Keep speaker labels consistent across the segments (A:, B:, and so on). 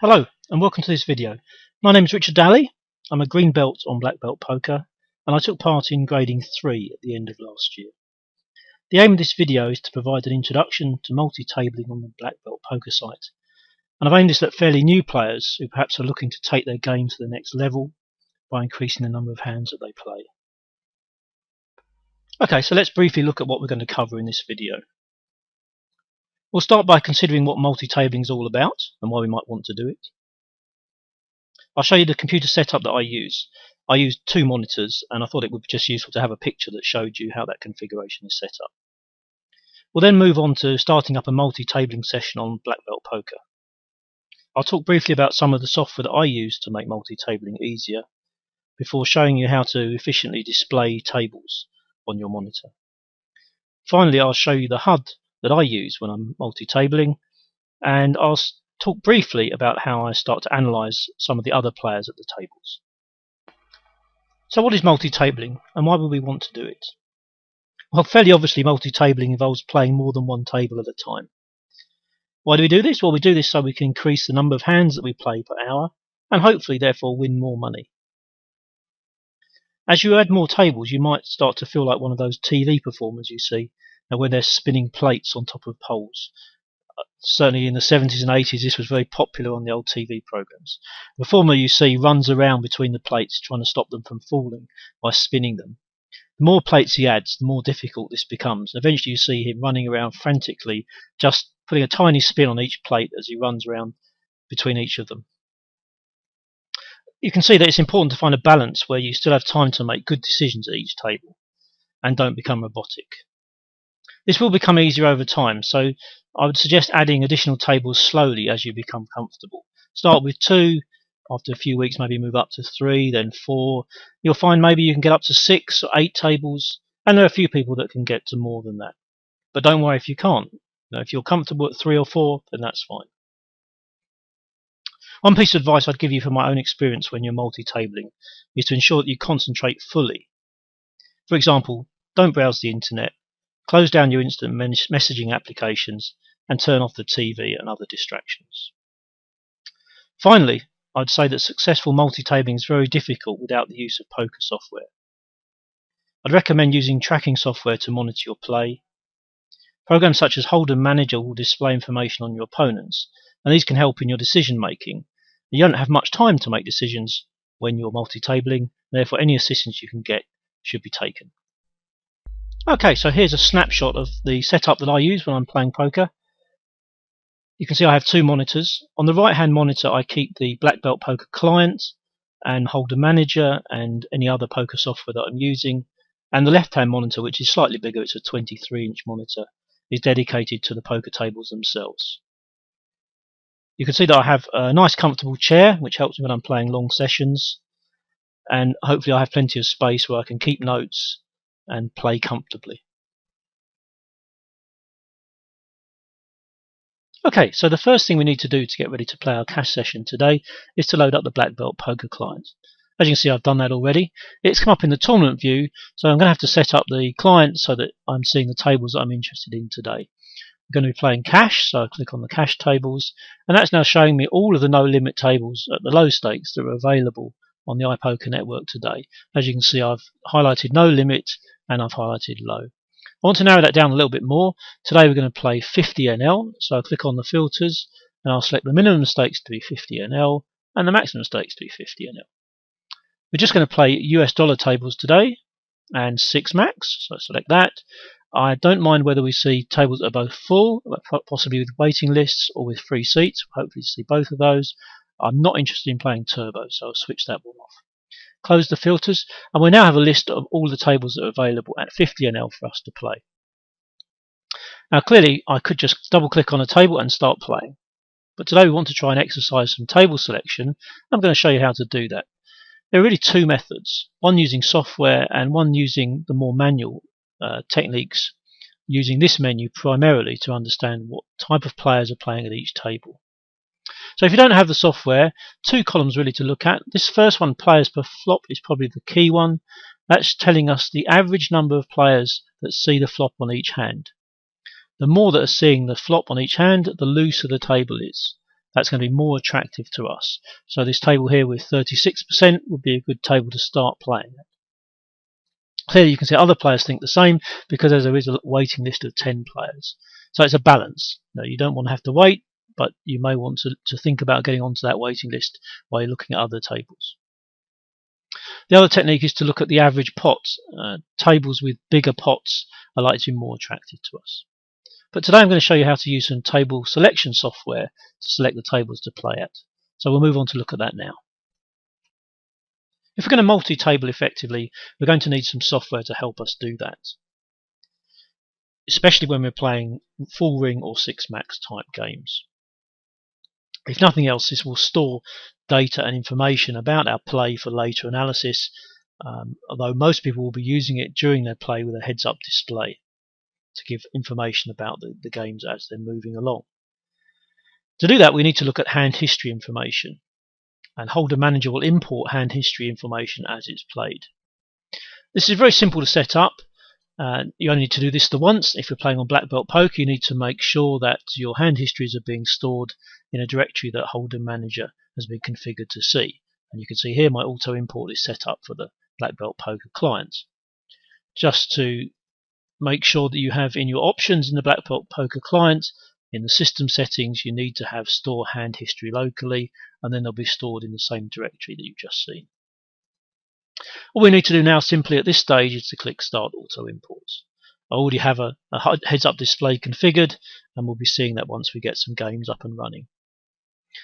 A: Hello and welcome to this video. My name is Richard Daly. I'm a green belt on black belt poker and I took part in grading 3 at the end of last year. The aim of this video is to provide an introduction to multi-tabling on the black belt poker site, and I've aimed this at fairly new players who perhaps are looking to take their game to the next level by increasing the number of hands that they play. Okay, so let's briefly look at what we're going to cover in this video. We'll start by considering what multi-tabling is all about and why we might want to do it. I'll show you the computer setup that I use. I use 2 monitors and I thought it would be just useful to have a picture that showed you how that configuration is set up. We'll then move on to starting up a multi-tabling session on black belt poker. I'll talk briefly about some of the software that I use to make multi-tabling easier before showing you how to efficiently display tables on your monitor. Finally, I'll show you the HUD that I use when I'm multi-tabling, and I'll talk briefly about how I start to analyse some of the other players at the tables. So what is multi-tabling and why would we want to do it? Well, fairly obviously multi-tabling involves playing more than one table at a time. Why do we do this? Well, we do this so we can increase the number of hands that we play per hour and hopefully therefore win more money. As you add more tables, you might start to feel like one of those TV performers you see when they're spinning plates on top of poles. Certainly in the 70s and 80s this was very popular on the old TV programs. The performer you see runs around between the plates trying to stop them from falling by spinning them. The more plates he adds, the more difficult this becomes. Eventually you see him running around frantically, just putting a tiny spin on each plate as he runs around between each of them. You can see that it's important to find a balance where you still have time to make good decisions at each table and don't become robotic. This will become easier over time, so I would suggest adding additional tables slowly as you become comfortable. Start with 2, after a few weeks maybe move up to 3, then 4. You'll find maybe you can get up to 6 or 8 tables, and there are a few people that can get to more than that. But don't worry if you can't. If you're comfortable at 3 or 4, then that's fine. One piece of advice I'd give you from my own experience when you're multi-tabling is to ensure that you concentrate fully. For example, don't browse the internet. Close down your instant messaging applications and turn off the TV and other distractions. Finally, I'd say that successful multi-tabling is very difficult without the use of poker software. I'd recommend using tracking software to monitor your play. Programs such as Hold'em Manager will display information on your opponents, and these can help in your decision making. You don't have much time to make decisions when you're multi-tabling, therefore any assistance you can get should be taken. Okay, so here's a snapshot of the setup that I use when I'm playing poker. You can see I have 2 monitors. On the right hand monitor I keep the black belt poker client and Hold'em Manager and any other poker software that I'm using, and the left hand monitor, which is slightly bigger, it's a 23-inch monitor, is dedicated to the poker tables themselves. You can see that I have a nice comfortable chair which helps me when I'm playing long sessions, and hopefully I have plenty of space where I can keep notes and play comfortably. Okay, so the first thing we need to do to get ready to play our cash session today is to load up the black belt poker client. As you can see, I've done that already. It's come up in the tournament view, so I'm going to have to set up the client so that I'm seeing the tables that I'm interested in today. I'm going to be playing cash, so I click on the cash tables, and that's now showing me all of the no limit tables at the low stakes that are available on the iPoker network today. As you can see, I've highlighted no limit and I've highlighted low. I want to narrow that down a little bit more. Today we're going to play 50 NL, so I'll click on the filters and I'll select the minimum stakes to be 50 NL and the maximum stakes to be 50 NL. We're just going to play US dollar tables today and 6 max, so select that. I don't mind whether we see tables that are both full, possibly with waiting lists, or with free seats. Hopefully see both of those. I'm not interested in playing turbo, so I'll switch that one off. Close the filters, and we now have a list of all the tables that are available at 50 NL for us to play. Now clearly I could just double click on a table and start playing, but today we want to try and exercise some table selection. I'm going to show you how to do that. There are really 2 methods, one using software and one using the more manual techniques, using this menu primarily to understand what type of players are playing at each table. So if you don't have the software, 2 columns really to look at. This first one, players per flop, is probably the key one. That's telling us the average number of players that see the flop on each hand. The more that are seeing the flop on each hand, the looser the table is. that's going to be more attractive to us. So this table here with 36% would be a good table to start playing. Clearly you can see other players think the same because there is a waiting list of 10 players. So it's a balance. You don't want to have to wait, but you may want to think about getting onto that waiting list while you're looking at other tables. The other technique is to look at the average pots. Tables with bigger pots are likely to be more attractive to us. But today I'm going to show you how to use some table selection software to select the tables to play at. So we'll move on to look at that now. If we're going to multi-table effectively, we're going to need some software to help us do that, especially when we're playing full ring or 6-max type games. If nothing else, this will store data and information about our play for later analysis, although most people will be using it during their play with a heads-up display to give information about the games as they're moving along. To do that, we need to look at hand history information, and Holder Manager will import hand history information as it's played. This is very simple to set up. You only need to do this the once. If you're playing on Black Belt Poker, you need to make sure that your hand histories are being stored in a directory that Holder Manager has been configured to see. And you can see here my auto import is set up for the Black Belt Poker client. Just to make sure that you have in your options in the Black Belt Poker client, in the system settings, you need to have store hand history locally, and then they'll be stored in the same directory that you've just seen. All we need to do now simply at this stage is to click Start Auto Imports. I already have a heads-up display configured, and we'll be seeing that once we get some games up and running.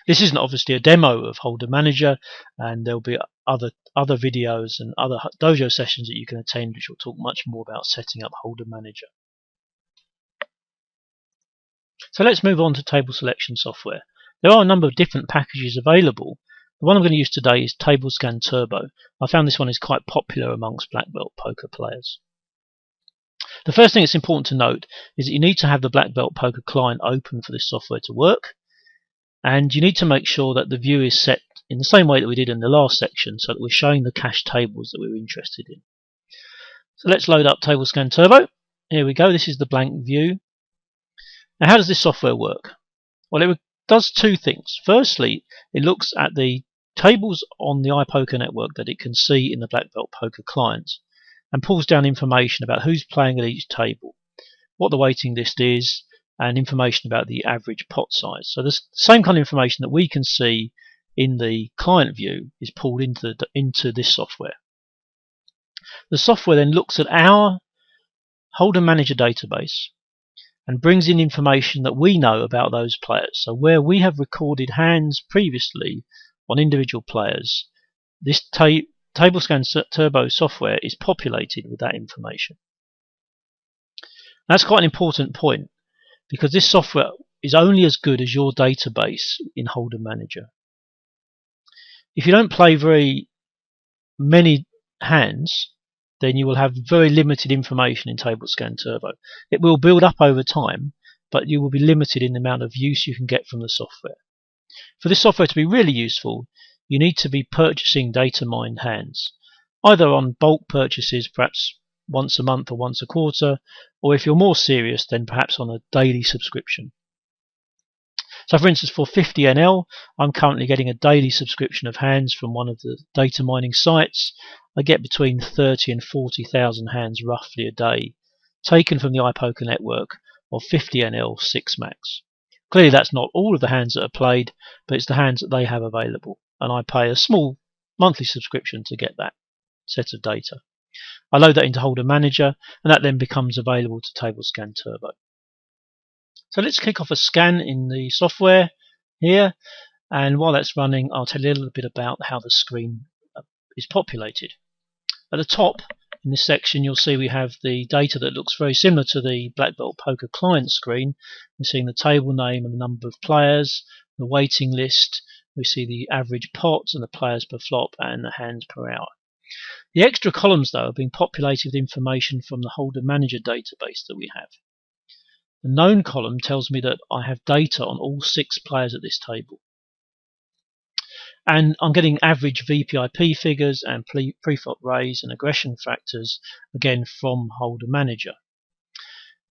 A: This isn't obviously a demo of Holder Manager, and there'll be other videos and other dojo sessions that you can attend which will talk much more about setting up Holder Manager. So let's move on to table selection software. There are a number of different packages available. The one I'm going to use today is TableScan Turbo. I found this one is quite popular amongst Black Belt Poker players. The first thing that's important to note is that you need to have the Black Belt Poker client open for this software to work, and you need to make sure that the view is set in the same way that we did in the last section, so that we're showing the cached tables that we're interested in. So let's load up TableScan Turbo. Here we go, this is the blank view. Now how does this software work? Well, it does two things. Firstly, it looks at the tables on the iPoker network that it can see in the Black Belt Poker client and pulls down information about who's playing at each table, what the waiting list is, and information about the average pot size. So the same kind of information that we can see in the client view is pulled into this software. The software then looks at our Holder Manager database and brings in information that we know about those players. So where we have recorded hands previously on individual players, this TableScan Turbo software is populated with that information. That's quite an important point, because this software is only as good as your database in Holder Manager. If you don't play very many hands, then you will have very limited information in TableScan Turbo. It will build up over time, but you will be limited in the amount of use you can get from the software. For this software to be really useful, you need to be purchasing data mined hands, either on bulk purchases, perhaps once a month or once a quarter, or if you're more serious, then perhaps on a daily subscription. So for instance, for 50 NL, I'm currently getting a daily subscription of hands from one of the data mining sites. I get between 30 and 40,000 hands roughly a day, taken from the iPoker network of 50 NL 6-max. Clearly that's not all of the hands that are played, but it's the hands that they have available, and I pay a small monthly subscription to get that set of data. I load that into Holder Manager, and that then becomes available to TableScan Turbo. So let's kick off a scan in the software here, and while that's running, I'll tell you a little bit about how the screen is populated. At the top in this section, you'll see we have the data that looks very similar to the Black Belt Poker client screen. We're seeing the table name and the number of players, the waiting list, we see the average pot and the players per flop and the hands per hour. The extra columns, though, are being populated with information from the Holder Manager database that we have. The known column tells me that I have data on all 6 players at this table. And I'm getting average VPIP figures and pre-flop raise and aggression factors, again from Holder Manager.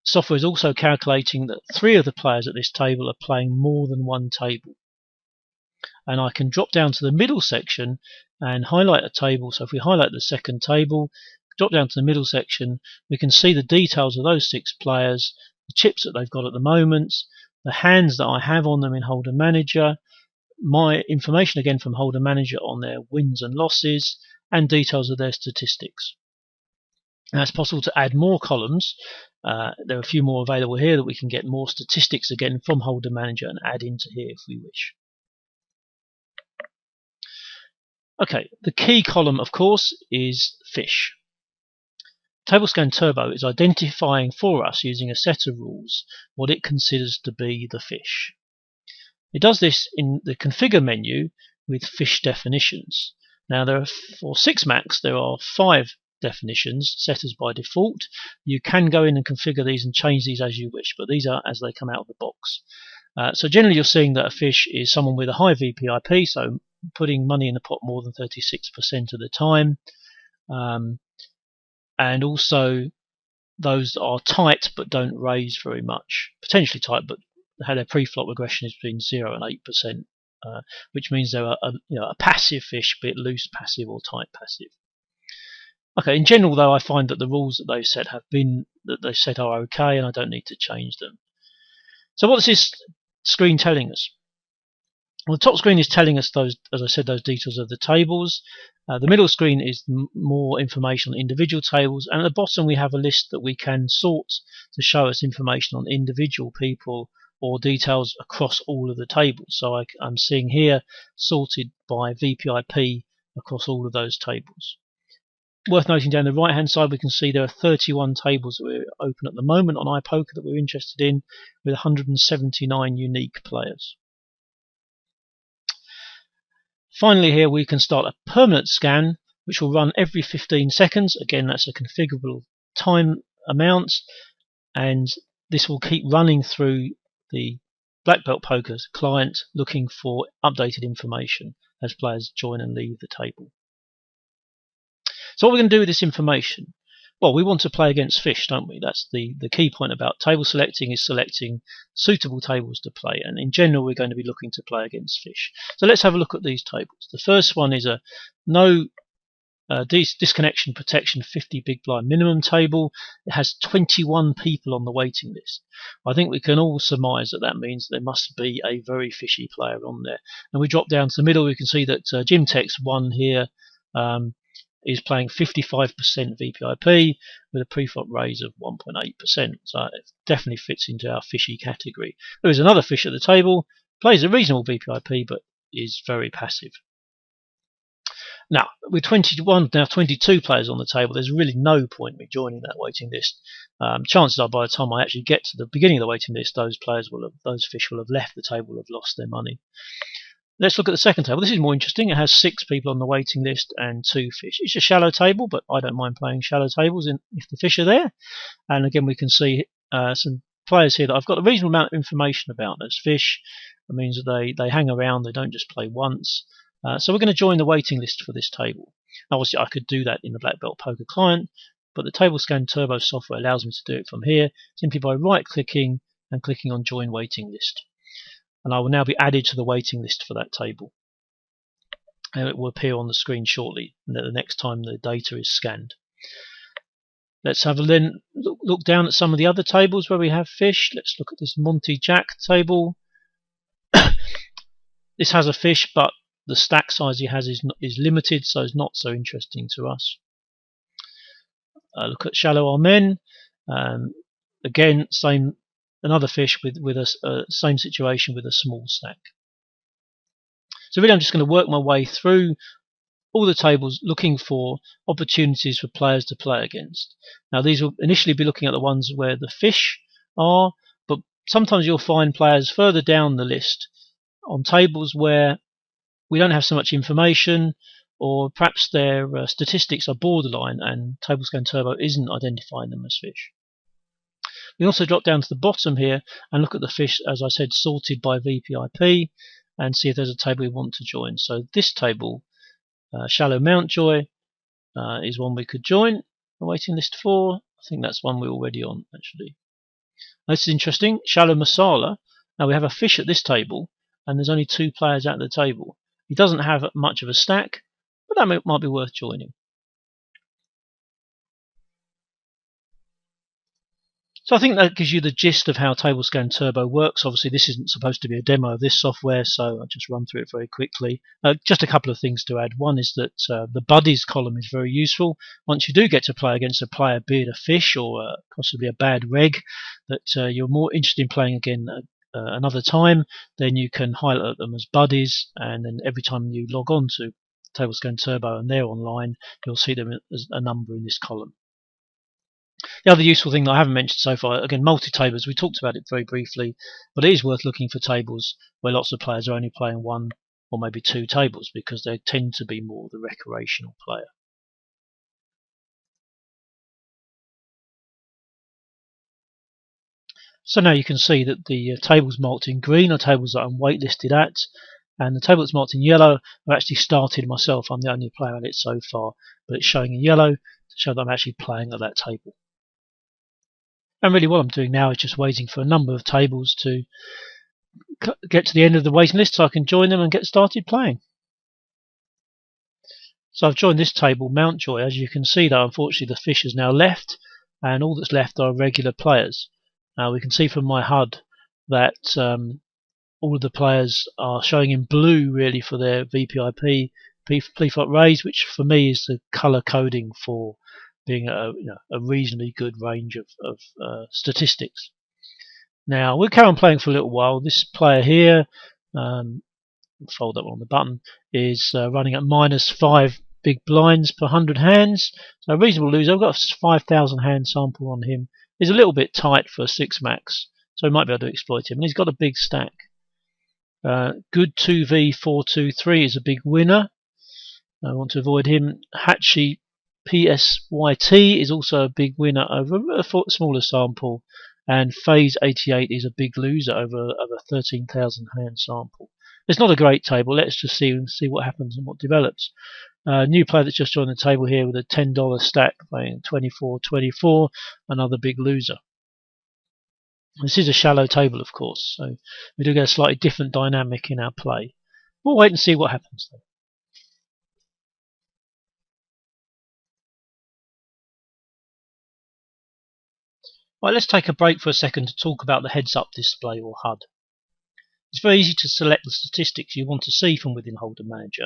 A: Software is also calculating that 3 of the players at this table are playing more than one table. and I can drop down to the middle section and highlight a table. So if we highlight the second table, drop down to the middle section, we can see the details of those 6 players, the chips that they've got at the moment, the hands that I have on them in Holder Manager, my information again from Holder Manager on their wins and losses, and details of their statistics. Now it's possible to add more columns. There are a few more available here that we can get more statistics again from Holder Manager and add into here if we wish. Okay, the key column of course is fish. TableScan Turbo is identifying for us using a set of rules what it considers to be the fish. It does this in the configure menu with fish definitions. Now for 6 max there are 5 definitions set as by default. You can go in and configure these and change these as you wish, but these are as they come out of the box. So generally you're seeing that a fish is someone with a high VPIP, so putting money in the pot more than 36% of the time, and also those that are tight but don't raise very much, potentially tight but their pre-flop regression is between 0 and 8%, which means they're a passive fish, be it loose passive or tight passive. Okay, in general though I find that the rules that they've set are okay and I don't need to change them. So what's this screen telling us? Well, the top screen is telling us those, as I said, those details of the tables. The middle screen is more information on individual tables, and at the bottom we have a list that we can sort to show us information on individual people or details across all of the tables. So I'm seeing here sorted by VPIP across all of those tables. Worth noting down the right hand side we can see there are 31 tables that we're open at the moment on iPoker that we're interested in, with 179 unique players. Finally here we can start a permanent scan which will run every 15 seconds. Again, that's a configurable time amount, and this will keep running through the Black Belt Poker client looking for updated information as players join and leave the table. So what we're going to do with this information? Well, we want to play against fish, don't we? That's the key point about table selecting, is selecting suitable tables to play, and in general we're going to be looking to play against fish. So let's have a look at these tables. The first one is a no disconnection protection 50 big blind minimum table. It has 21 people on the waiting list. I think we can all surmise that means there must be a very fishy player on there. And we drop down to the middle, we can see that Jim Tex 1 here is playing 55% VPIP with a pre-flop raise of 1.8%. So it definitely fits into our fishy category. There is another fish at the table, plays a reasonable VPIP but is very passive. Now, with 22 players on the table, there's really no point me joining that waiting list. Chances are by the time I actually get to the beginning of the waiting list, those fish will have left the table, have lost their money. Let's look at the second table. This is more interesting. It has 6 people on the waiting list and 2 fish. It's a shallow table, but I don't mind playing shallow tables if the fish are there. And again, we can see some players here that I've got a reasonable amount of information about. Those fish, it means that they hang around, they don't just play once. So we're going to join the waiting list for this table. Now, obviously, I could do that in the Black Belt Poker client, but the TableScan Turbo software allows me to do it from here simply by right-clicking and clicking on Join Waiting List. And I will now be added to the waiting list for that table. And it will appear on the screen shortly, the next time the data is scanned. Let's have a look down at some of the other tables where we have fish. Let's look at this Monty Jack table. This has a fish, but the stack size he has is limited, so it's not so interesting to us. Look at Shallow Amen. Again, another fish with a same situation with a small stack. So really I'm just going to work my way through all the tables looking for opportunities for players to play against. Now these will initially be looking at the ones where the fish are, but sometimes you'll find players further down the list on tables where we don't have so much information, or perhaps their statistics are borderline and TableScan Turbo isn't identifying them as fish. We also drop down to the bottom here and look at the fish, as I said, sorted by VPIP, and see if there's a table we want to join. So this table, Shallow Mountjoy, is one we could join a waiting list for. I think that's one we're already on, actually. This is interesting. Shallow Masala. Now we have a fish at this table, and there's only 2 players at the table. He doesn't have much of a stack, but that might be worth joining. So I think that gives you the gist of how TableScan Turbo works. Obviously this isn't supposed to be a demo of this software, so I'll just run through it very quickly. Just a couple of things to add. One is that the buddies column is very useful. Once you do get to play against a player, be it a fish or possibly a bad reg, that you're more interested in playing again another time, then you can highlight them as buddies, and then every time you log on to TableScan Turbo and they're online, you'll see them as a number in this column. The other useful thing that I haven't mentioned so far, again, multi-tablers, we talked about it very briefly, but it is worth looking for tables where lots of players are only playing one or maybe two tables, because they tend to be more the recreational player. So now you can see that the tables marked in green are tables that I'm waitlisted at, and the table that's marked in yellow I've actually started myself. I'm the only player at it so far, but it's showing in yellow to show that I'm actually playing at that table. And really what I'm doing now is just waiting for a number of tables to get to the end of the waiting list so I can join them and get started playing. So I've joined this table, Mountjoy. As you can see though, unfortunately the fish has now left, and all that's left are regular players. Now we can see from my HUD that all of the players are showing in blue really for their VPIP, pre-flop raise, which for me is the colour coding for being a reasonably good range of statistics. Now we'll carry on playing for a little while. This player here, fold up on the button, is running at -5 big blinds per 100 hands. So a reasonable loser. I've got a 5,000 hand sample on him. He's a little bit tight for 6 max, so we might be able to exploit him. And he's got a big stack. Good 2v 423 is a big winner. I want to avoid him. Hatchy PSYT is also a big winner over a smaller sample, and Phase 88 is a big loser over a 13,000 hand sample. It's not a great table. Let's just see what happens and what develops. New player that's just joined the table here with a $10 stack, playing 24-24, another big loser. This is a shallow table, of course, so we do get a slightly different dynamic in our play. We'll wait and see what happens though. Right, let's take a break for a second to talk about the heads-up display or HUD. It's very easy to select the statistics you want to see from within Holder Manager,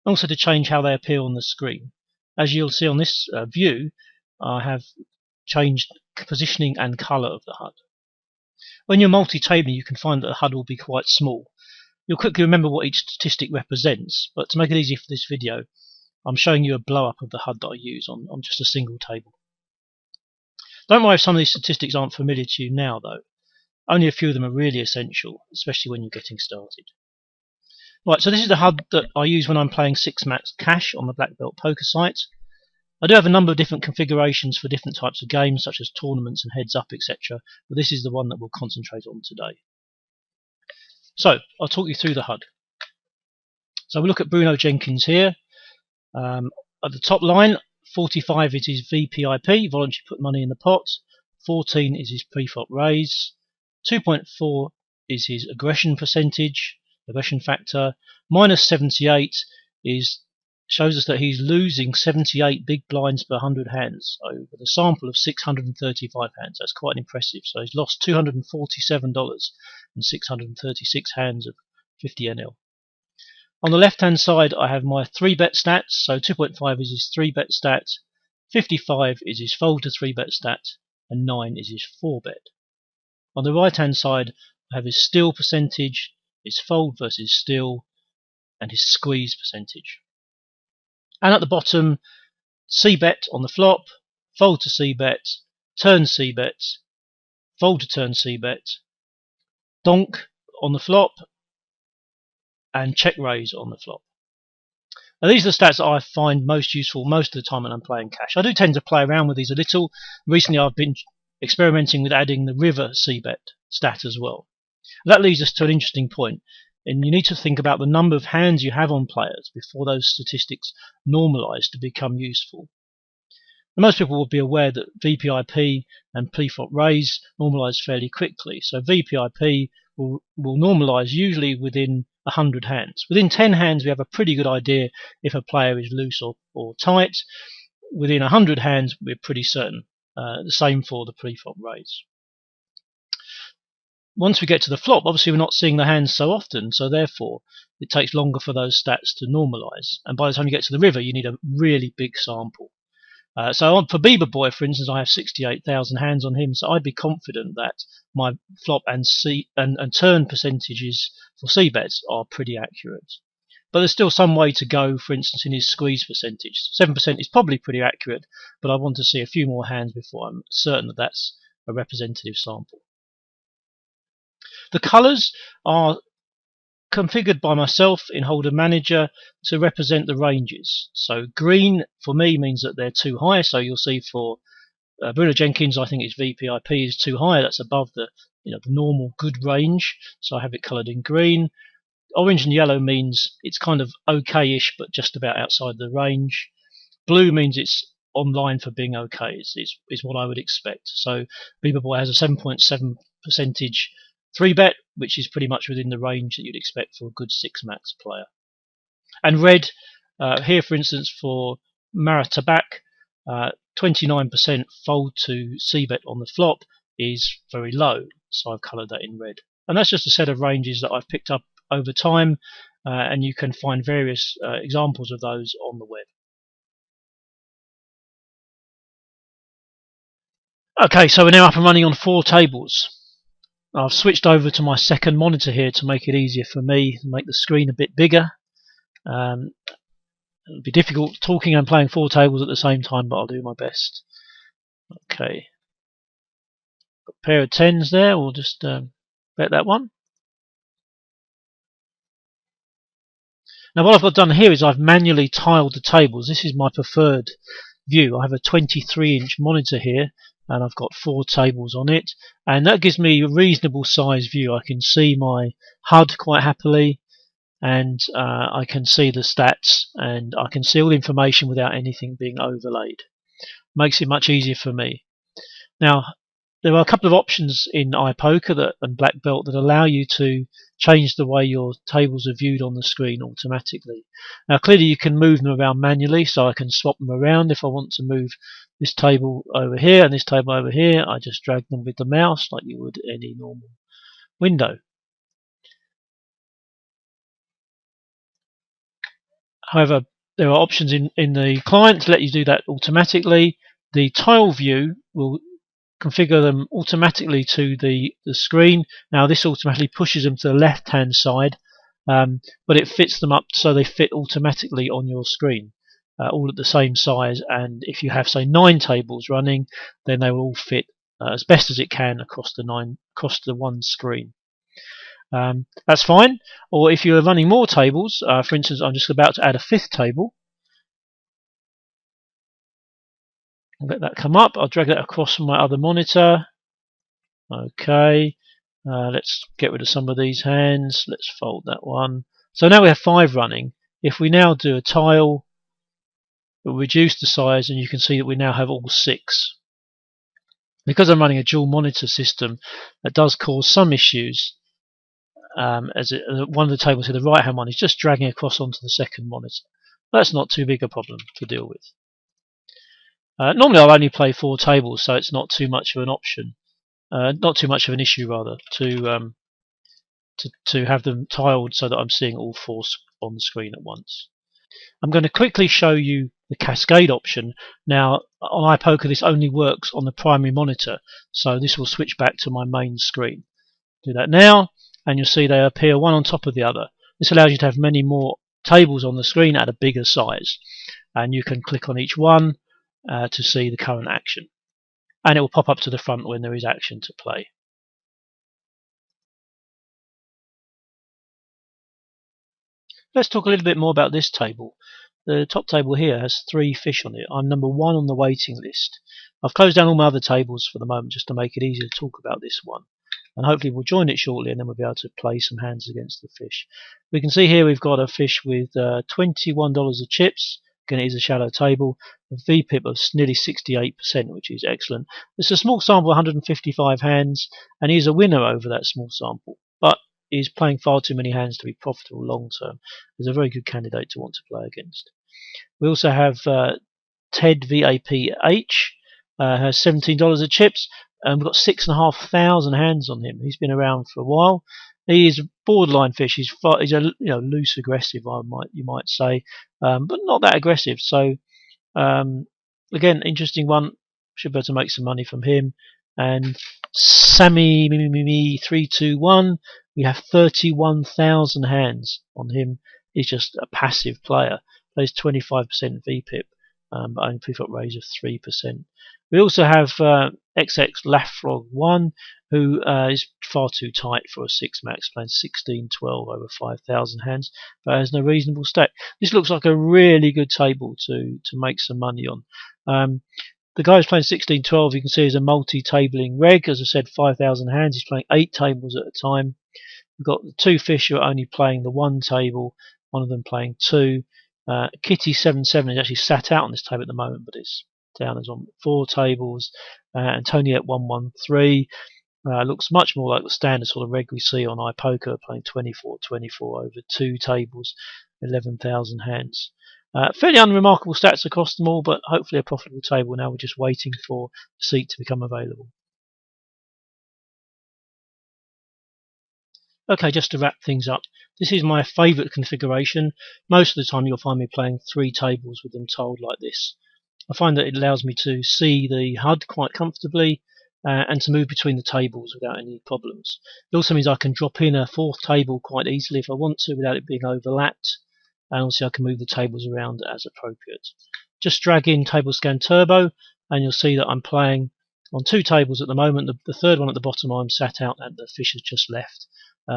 A: and also to change how they appear on the screen. As you'll see on this view, I have changed positioning and colour of the HUD. When you're multi-tabling, you can find that the HUD will be quite small. You'll quickly remember what each statistic represents, but to make it easy for this video, I'm showing you a blow-up of the HUD that I use on just a single table. Don't worry if some of these statistics aren't familiar to you now though. Only a few of them are really essential, especially when you're getting started. Right, so this is the HUD that I use when I'm playing 6 max cash on the Black Belt poker site. I do have a number of different configurations for different types of games, such as tournaments and heads up, etc. But this is the one that we'll concentrate on today. So I'll talk you through the HUD. So we look at Bruno Jenkins here. At the top line, 45 is his VPIP, voluntary put money in the pot. 14 is his pre-flop raise. 2.4 is his aggression percentage, aggression factor. -78 shows us that he's losing 78 big blinds per 100 hands over the sample of 635 hands. That's quite impressive. So he's lost $247 in 636 hands of 50 NL. On the left hand side I have my 3-bet stats, so 2.5 is his 3-bet stat, 55 is his fold to 3-bet stat, and 9 is his 4-bet. On the right hand side I have his still percentage, his fold versus still, and his squeeze percentage. And at the bottom, C-bet on the flop, fold to C-bet, turn C-bet, fold to turn C-bet, donk on the flop, and check raise on the flop. Now these are the stats that I find most useful most of the time when I'm playing cash. I do tend to play around with these a little. Recently I've been experimenting with adding the river C-bet stat as well. That leads us to an interesting point, and you need to think about the number of hands you have on players before those statistics normalize to become useful. And most people will be aware that VPIP and pre-flop raise normalize fairly quickly, so VPIP will normalize usually within 100 hands. Within 10 hands, we have a pretty good idea if a player is loose or tight. Within 100 hands, we're pretty certain. The same for the pre-flop raise. Once we get to the flop, obviously we're not seeing the hands so often, so therefore it takes longer for those stats to normalize. And by the time you get to the river, you need a really big sample. So for Bieber Boy, for instance, I have 68,000 hands on him, so I'd be confident that my flop and turn percentages for c-bets are pretty accurate. But there's still some way to go, for instance, in his squeeze percentage. 7% is probably pretty accurate, but I want to see a few more hands before I'm certain that that's a representative sample. The colours are configured by myself in Holder Manager to represent the ranges. So green for me means that they're too high, so you'll see for Bruno Jenkins, I think its VPIP is too high, that's above the the normal good range, so I have it coloured in green. Orange and yellow means it's kind of okay-ish, but just about outside the range. Blue means it's on line for being okay, is what I would expect. So Bieber Boy has a 7.7% 3-bet, which is pretty much within the range that you'd expect for a good 6-max player. And red, here for instance for Mulit-Tabling, 29% fold to c-bet on the flop is very low, so I've coloured that in red. And that's just a set of ranges that I've picked up over time, and you can find various examples of those on the web. Okay, so we're now up and running on 4 tables. I've switched over to my second monitor here to make it easier for me, to make the screen a bit bigger. It'll be difficult talking and playing 4 tables at the same time, but I'll do my best. Okay, got a pair of 10s there, we'll just bet that one. Now what I've done here is I've manually tiled the tables. This is my preferred view. I have a 23-inch monitor here, and I've got 4 tables on it, and that gives me a reasonable size view. I can see my HUD quite happily, and I can see the stats, and I can see all the information without anything being overlaid. Makes it much easier for me. Now there are a couple of options in iPoker and Black Belt that allow you to change the way your tables are viewed on the screen automatically. Now clearly you can move them around manually, so I can swap them around. If I want to move this table over here and this table over here, I just drag them with the mouse like you would any normal window. However, there are options in the client to let you do that automatically. The tile view will configure them automatically to the screen. Now this automatically pushes them to the left hand side, but it fits them up so they fit automatically on your screen, all at the same size, and if you have say 9 tables running, then they will all fit as best as it can across the one screen. That's fine. Or if you're running more tables, for instance I'm just about to add a 5th table, I'll let that come up. I'll drag that across from my other monitor. Okay, let's get rid of some of these hands. Let's fold that one. So now we have 5 running. If we now do a tile, we'll reduce the size, and you can see that we now have all 6. Because I'm running a dual monitor system, that does cause some issues. One of the tables here, the right hand one, is just dragging across onto the second monitor. That's not too big a problem to deal with. Normally I'll only play 4 tables, so it's not too much of an option, not too much of an issue rather, to have them tiled so that I'm seeing all 4 on the screen at once. I'm going to quickly show you the cascade option. Now on iPoker this only works on the primary monitor, so this will switch back to my main screen. Do that now, and you'll see they appear one on top of the other. This allows you to have many more tables on the screen at a bigger size, and you can click on each one to see the current action, and it will pop up to the front when there is action to play. Let's talk a little bit more about this table. The top table here has 3 fish on it. I'm number 1 on the waiting list. I've closed down all my other tables for the moment just to make it easier to talk about this one, and hopefully we'll join it shortly, and then we'll be able to play some hands against the fish. We can see here we've got a fish with $21 of chips. Again, it is a shallow table. A VPIP of nearly 68%, which is excellent. It's a small sample, 155 hands, and he's a winner over that small sample. But is playing far too many hands to be profitable long term. Is a very good candidate to want to play against. We also have Ted VAPH, has $17 of chips, and we've got 6,500 hands on him. He's been around for a while. He is a borderline fish. He's a loose aggressive, you might say, but not that aggressive. So again, interesting one. Should be able to make some money from him. And Sammy 321, we have 31,000 hands on him. He's just a passive player. Plays 25% VPIP, but only pickup raise of 3%. We also have XX Lafrog 1, who is far too tight for a 6 max, playing 16-12 over 5,000 hands, but has no reasonable stack. This looks like a really good table to make some money on. The guy who's playing 16-12, you can see, is a multi-tabling reg. As I said, 5,000 hands. He's playing 8 tables at a time. We've got the 2 fish who are only playing the 1 table, one of them playing 2. Kitty77 is actually sat out on this table at the moment, but it's down as on 4 tables. And Tony at 113 looks much more like the standard sort of reg we see on iPoker, playing 24-24 over 2 tables, 11,000 hands. Fairly unremarkable stats across them all, but hopefully a profitable table. Now we're just waiting for the seat to become available. Okay, just to wrap things up, this is my favourite configuration. Most of the time you'll find me playing 3 tables with them tiled like this. I find that it allows me to see the HUD quite comfortably and to move between the tables without any problems. It also means I can drop in a 4th table quite easily if I want to without it being overlapped, and also I can move the tables around as appropriate. Just drag in Table Scan Turbo and you'll see that I'm playing on 2 tables at the moment. The 3rd one at the bottom I'm sat out and the fish has just left.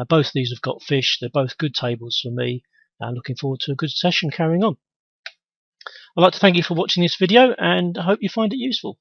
A: Both of these have got fish. They're both good tables for me. Looking forward to a good session carrying on. I'd like to thank you for watching this video and I hope you find it useful.